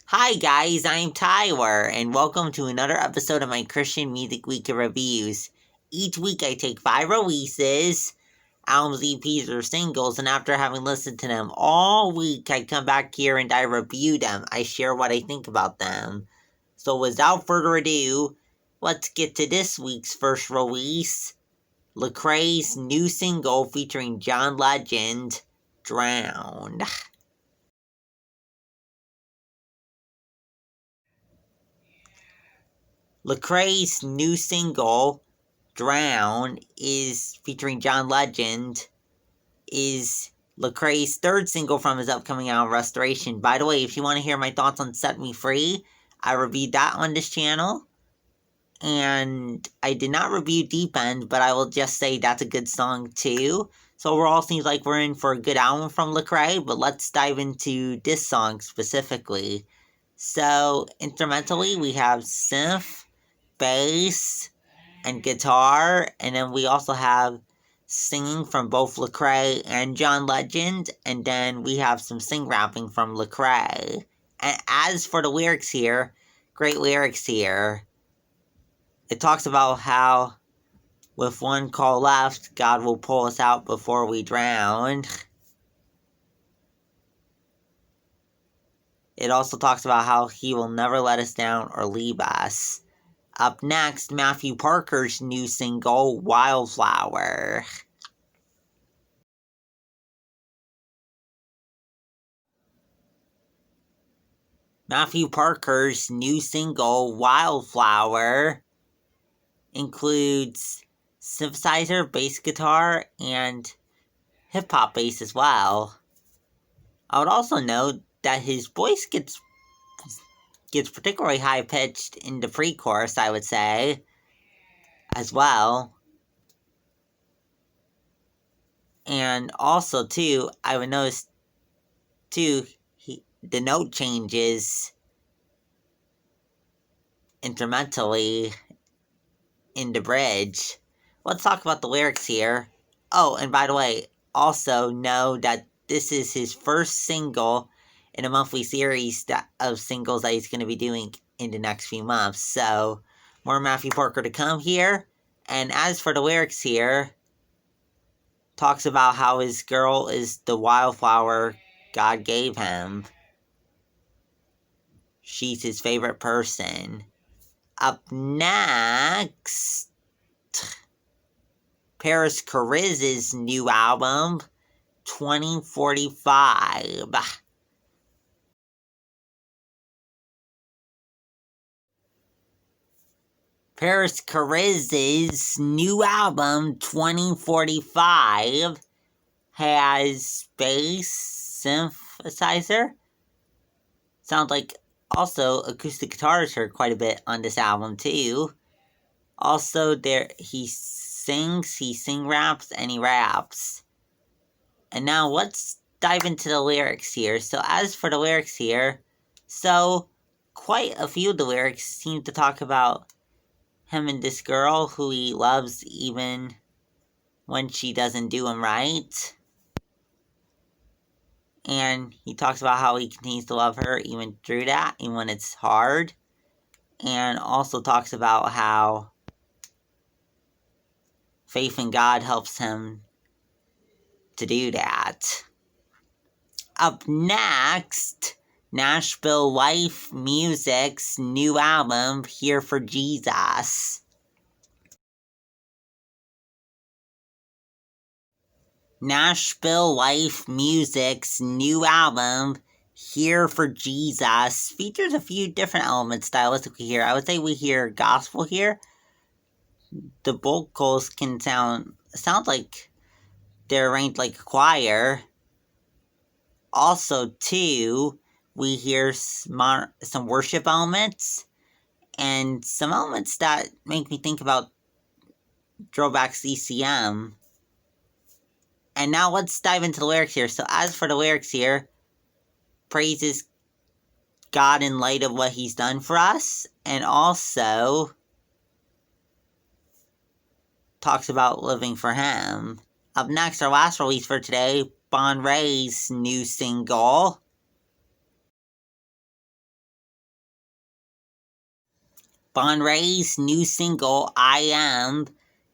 Hi guys, I'm Tyler, and welcome to another episode of my Christian Music Week reviews. Each week I take 5 releases, albums, EPs, or singles, and after having listened to them all week, I come back here and I review them. I share what I think about them. So without further ado, let's get to this week's first release, Lecrae's new single featuring John Legend, Drown. Lecrae's new single, Drown, is featuring John Legend, is Lecrae's third single from his upcoming album, Restoration. By the way, if you want to hear my thoughts on Set Me Free, I reviewed that on this channel. And I did not review Deep End, but I will just say that's a good song too. So overall, seems like we're in for a good album from Lecrae, but let's dive into this song specifically. So, instrumentally, we have synth, bass, and guitar, and then we also have singing from both Lecrae and John Legend, and then we have some sing-rapping from Lecrae. And as for the lyrics here, great lyrics here. It talks about how, with one call left, God will pull us out before we drown. It also talks about how He will never let us down or leave us. Up next, Matthew Parker's new single, Wildflower. Matthew Parker's new single, Wildflower, includes synthesizer, bass guitar, and hip-hop bass as well. I would also note that his voice gets particularly high-pitched in the pre-chorus, I would say, as well. And also, too, I would notice, too, the note changes instrumentally in the bridge. Let's talk about the lyrics here. Oh, and by the way, also know that this is his first single in a monthly series of singles that he's going to be doing in the next few months. So, more Matthew Parker to come here. And as for the lyrics here, talks about how his girl is the wildflower God gave him. She's his favorite person. Up next, Parris Chariz' new album, 2045. Parris Chariz' new album, 2045, has bass synthesizer. Sounds like also acoustic guitars heard quite a bit on this album too. Also, he sings, he sing-raps, and he raps. And now let's dive into the lyrics here. So as for the lyrics here, so quite a few of the lyrics seem to talk about him and this girl who he loves even when she doesn't do him right. And he talks about how he continues to love her even through that, even when it's hard. And also talks about how faith in God helps him to do that. Up next, Nashville Life Music's new album, Here for Jesus. Nashville Life Music's new album, Here for Jesus, features a few different elements stylistically here. I would say we hear gospel here. The vocals can sound like they're arranged like a choir. Also, too, we hear some worship elements and some elements that make me think about throwbacks ECM. And now let's dive into the lyrics here. So as for the lyrics here, praises God in light of what He's done for us, and also talks about living for Him. Up next, our last release for today, Bonray-I's new single, Bonray-I's new single, I Am,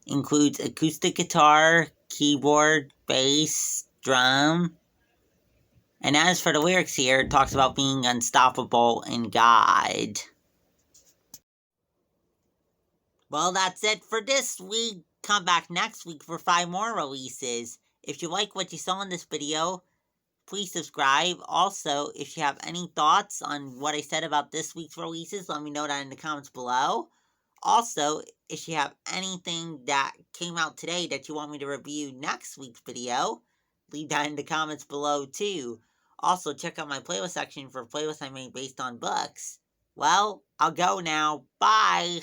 includes acoustic guitar, keyboard, bass, drum. And as for the lyrics here, it talks about being unstoppable in God. Well, that's it for this week. Come back next week for 5 more releases. If you like what you saw in this video, please subscribe. Also, if you have any thoughts on what I said about this week's releases, let me know that in the comments below. Also, if you have anything that came out today that you want me to review next week's video, leave that in the comments below too. Also, check out my playlist section for playlists I made based on books. Well, I'll go now. Bye!